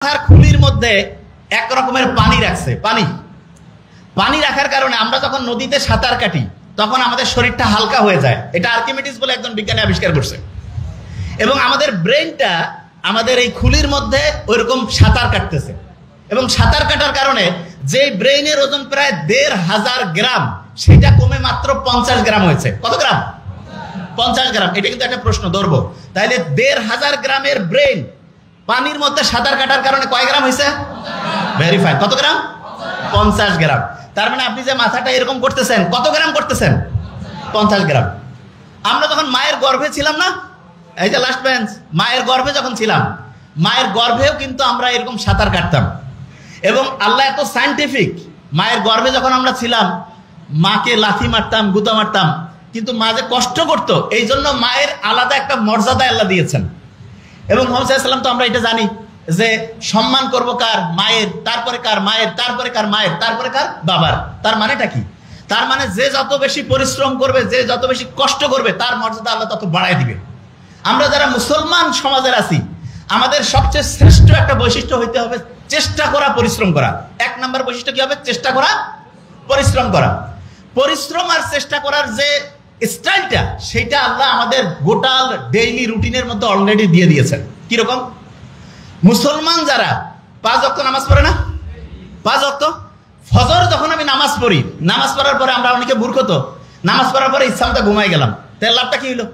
মাথার খুলির মধ্যে এক রকমের পানি রাখছে। পানি রাখার কারণে আমরা যখন নদীতে সাঁতার কাটি তখন আমাদের শরীরটা হালকা হয়ে যায়। এটা আর্কিমিডিস বলে একজন বিজ্ঞানী আবিষ্কার করছে। এবং আমাদের ব্রেনটা আমাদের এই খুলির মধ্যে ওইরকম সাঁতার কাটতেছে, এবং সাঁতার কাটার কারণে যে ব্রেইনের ওজন প্রায় ১৫০০ গ্রাম সেটা কমে মাত্র 50 গ্রাম হয়েছে। কত গ্রাম? 50 গ্রাম। এটা কিন্তু একটা প্রশ্ন ধরবো, তাহলে ১৫০০ গ্রামের ব্রেন পানির মধ্যে সাঁতার কাটার কারণে কয় গ্রাম হয়েছে? ভেরিফাই। কত গ্রাম? 50 গ্রাম। তার মানে আপনি যে মাথাটা এরকম করতেছেন, কত গ্রাম করতেছেন? 50 গ্রাম। আমরা যখন মায়ের গর্ভে ছিলাম না, এই যে লাস্ট বেঞ্চ, মায়ের গর্ভে যখন ছিলাম, মায়ের গর্ভেও কিন্তু আমরা এরকম সাঁতার কাটতাম। এবং আল্লাহ এত সায়েন্টিফিক, মায়ের গর্ভে যখন আমরা ছিলাম মাকে লাথি মারতাম, গুতা মারতাম, কিন্তু মা যে কষ্ট করতো, এই জন্য মায়ের আলাদা একটা মর্যাদা আল্লাহ দিয়েছেন। এবং মুহাম্মদ সাল্লাল্লাহু আলাইহি ওয়াসাল্লাম তো আমরা এটা জানি যে সম্মান করবো কার? মায়ের, তারপরে কার? মায়ের, তারপরে কার? মায়ের, তারপরে কার? বাবার। তার মানেটা কি? তার মানে যে যত বেশি পরিশ্রম করবে, যে যত বেশি কষ্ট করবে, তার মর্যাদা আল্লাহ তত বাড়ায় দিবে। আমরা যারা মুসলমান সমাজের আছি, আমাদের সবচেয়ে শ্রেষ্ঠ একটা বৈশিষ্ট্য হইতে হবে চেষ্টা করা, পরিশ্রম করা। 1 নম্বর বৈশিষ্ট্য কি হবে? চেষ্টা করা, পরিশ্রম করা। পরিশ্রম আর চেষ্টা করার যে স্টাইলটা, সেটা আল্লাহ আমাদের গোটাল ডেইলি রুটিনের মধ্যে অলরেডি দিয়ে দিয়েছেন। কিরকম? মুসলমান যারা 5 ওয়াক্ত নামাজ পড়ে না, 5 ওয়াক্ত ফজর যখন আমি নামাজ পড়ি, নামাজ পড়ার পরে আমরা অনেকে মূর্খ, তো নামাজ পড়ার পরে ইচ্ছামতো ঘুমাই গেলাম, তার লাভটা কি হলো?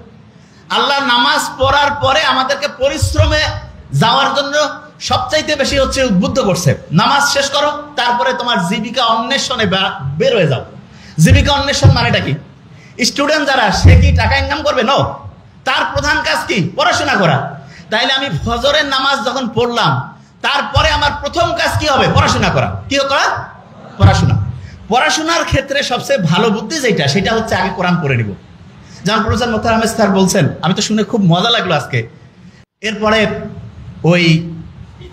আল্লাহ নামাজ পড়ার পরে আমাদেরকে পরিশ্রমে যাওয়ার জন্য সবচাইতে বেশি হচ্ছে উদ্বুদ্ধ করছে। নামাজ শেষ করো, তারপরে তোমার জীবিকা অন্বেষণে বের হয়ে যাও। জীবিকা অন্বেষণ মানেটা কি? স্টুডেন্ট যারা, সে কি টাকা ইনকাম করবে? নো, তার প্রধান কাজ কি? পড়াশোনা করা। তাইলে আমি ফজরের নামাজ যখন পড়লাম, তারপরে আমার প্রথম কাজ কি হবে? পড়াশোনা করা। কি করা? পড়াশোনা। পড়াশোনার ক্ষেত্রে সবচেয়ে ভালো বুদ্ধি যেটা, সেটা হচ্ছে আগে কোরআন পড়ে নিব। যেমন প্রফেসর মোখতার আহমেদ স্যার বলছেন, আমি তো শুনে খুব মজা লাগলো আজকে। এরপরে ওই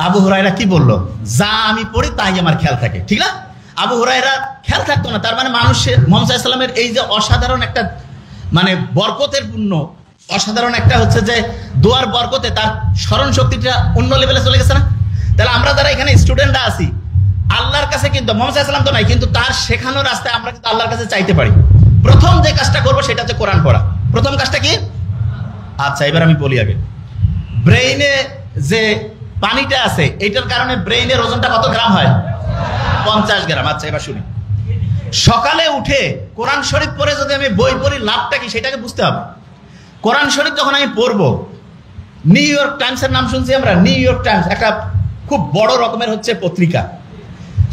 আবু হুরায়রা কি বললো? যা আমি পড়ি তাই আমার খেয়াল থাকে। ঠিক না? আবু হুরায়রা খেয়াল থাকতো না। তার মানে মানুষের, মুহাম্মদ সাল্লাল্লাহু আলাইহি ওয়াসাল্লামের এই যে অসাধারণ একটা মানে বরকতের পূর্ণ, অসাধারণ একটা হচ্ছে যে দোয়ার বরকতে তার স্মরণ শক্তিটা অন্য লেভেলে চলে গেছে না? তাহলে আমরা যারা এখানে স্টুডেন্টরা আছি, আল্লাহর কাছে কিন্তু মুহাম্মদ সাল্লাল্লাহু আলাইহি ওয়াসাল্লাম তো নাই, কিন্তু তার শেখানোর রাস্তায় আমরা কিন্তু আল্লাহর কাছে চাইতে পারি। প্রথম যে কাজটা করবো সেটা হচ্ছে কোরআন পড়া। প্রথম কাজটা কি? আচ্ছা, এবার আমি বলি আগে। ব্রেইনে যে পানিটা আছে, এটার কারণে ব্রেইনের ওজনটা কত গ্রাম হয়? 50 গ্রাম। আচ্ছা, এবার শুনি। সকালে উঠে কোরআন শরীফ পড়ে যদি আমি বই পড়ি, লাভটা কি সেটাকে বুঝতে হবে। কোরআন শরীফ যখন আমি পড়বো, নিউ ইয়র্ক টাইমসের নাম শুনছি আমরা। নিউ ইয়র্ক টাইমস একটা খুব বড় রকমের হচ্ছে পত্রিকা।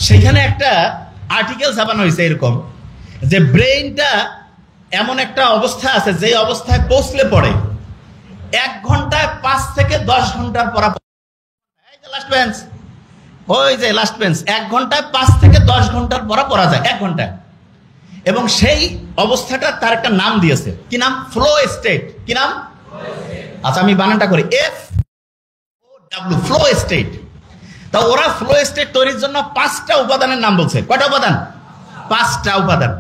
সেখানে একটা আর্টিকেল ছাপানো হয়েছে এরকম যে ব্রেইনটা এমন একটা অবস্থা আছে, যে অবস্থায় পৌঁছলে পড়ে 1 ঘন্টায় 5 থেকে 10 ঘন্টার পড়া। এই যে লাস্ট বেঞ্চ, ওই যে লাস্ট বেঞ্চ, 1 ঘন্টায় 5 থেকে 10 ঘন্টার পড়া পড়া যায় 1 ঘন্টায়। এবং সেই অবস্থাটা তার একটা নাম দিয়েছে। কি নাম? Flow state. কি নাম? আচ্ছা, আমি বানানটা করি, FOW, ফ্লো স্টেট। তা ওরা ফ্লো স্টেট তৈরির জন্য 5টা উপাদানের নাম বলছে। কয়টা উপাদান? 5টা উপাদান।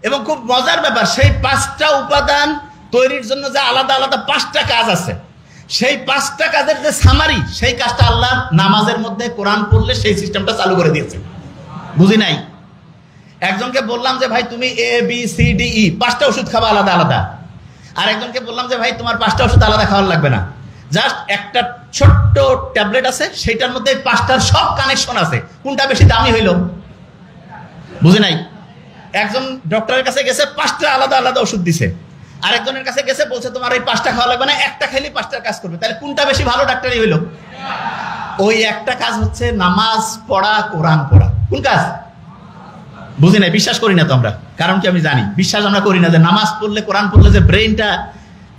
এবং খুব মজার ব্যাপার, সেই 5টা উপাদান তৈরির জন্য যে আলাদা আলাদা 5টা কাজ আছে, সেই 5টা কাজের যে সামারি, সেই কাজটা আল্লাহ নামাজের মধ্যে কোরআন পড়লে সেই সিস্টেমটা চালু করে দিয়েছে। বুঝি নাই? একজনকে বললাম যে ভাই তুমি ABCDE 5টা ওষুধ খাবা আলাদা আলাদা, আর একজনকে বললাম যে ভাই তোমার 5টা ওষুধ আলাদা খাওয়ার লাগবে না, জাস্ট একটা ছোট্ট ট্যাবলেট আছে, সেটার মধ্যে 5টার সব কানেকশন আছে, কোনটা বেশি দামি হইল? বুঝি নাই? একজন ডক্টরের কাছে গেছে, 5টা আলাদা আলাদা ওষুধ দিছে। আরেকজনের কাছে গেছে, বলছে তোমার এই 5টা খাওয়া লাগবে না, একটা খেলে 5টার কাজ করবে। তাহলে কোনটা বেশি ভালো ডাক্তারই হইল? ওই একটা কাজ হচ্ছে নামাজ পড়া, কোরআন পড়া। কোন কাজ? বুঝি নাই, বিশ্বাস করি না তো আমরা। কারণ কি? আমি জানি বিশ্বাস আমরা করি না যে নামাজ পড়লে, কোরআন পড়লে যে ব্রেইনটা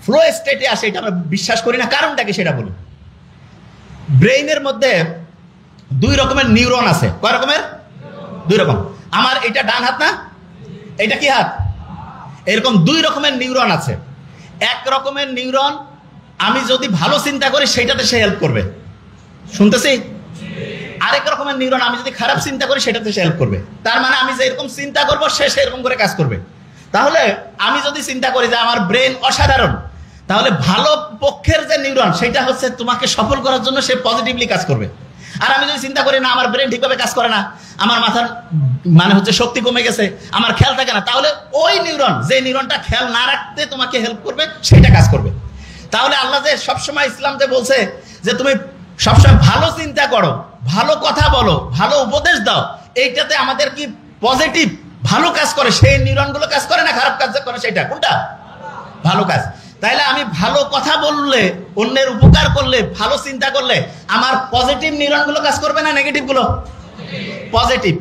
ফ্লো স্টেটে আসে, এটা আমরা বিশ্বাস করি না। কারণটা কি সেটা বলি। ব্রেইনের মধ্যে 2 রকমের নিউরন আছে। কয় রকমের? 2 রকম। আমার এটা ডান হাত না, এটা কি হাত? এরকম 2 রকমের নিউরন আছে। এক রকমের নিউরন আমি যদি ভালো চিন্তা করি সেটাতে সে হেল্প করবে, শুনতেছি। আরেক রকমের নিউরন আমি যদি খারাপ চিন্তা করি সেটাতে সে হেল্প করবে। তার মানে আমি যে এরকম চিন্তা করবো, সে সেরকম করে কাজ করবে। তাহলে আমি যদি চিন্তা করি যে আমার ব্রেন অসাধারণ, তাহলে ভালো পক্ষের যে নিউরন, সেটা হচ্ছে তোমাকে সফল করার জন্য সে পজিটিভলি কাজ করবে। আর আমি যদি চিন্তা করি না আমার ব্রেন ঠিকভাবে কাজ করে না, আমার মাথার মানে হচ্ছে শক্তি কমে গেছে, আমার খেয়াল থাকে না, তাহলে ওই নিউরন, যে নিউরনটা খেয়াল না রাখতে তোমাকে হেল্প করবে, সেটা কাজ করবে। তাহলে আল্লাহ যে সবসময় ইসলাম যে বলছে যে তুমি সবসময় ভালো চিন্তা করো, ভালো কথা বলো, ভালো উপদেশ দাও, এইটাতে আমাদের কি পজিটিভ ভালো কাজ করে, সেই নিউরনগুলো কাজ করে না খারাপ কাজ করে, সেটা কোনটা? ভালো কাজ। তাইলে আমি ভালো কথা বললে, অন্যের উপকার করলে, ভালো চিন্তা করলে আমার পজিটিভ নিউরনগুলো কাজ করবে না নেগেটিভ গুলো? পজিটিভ।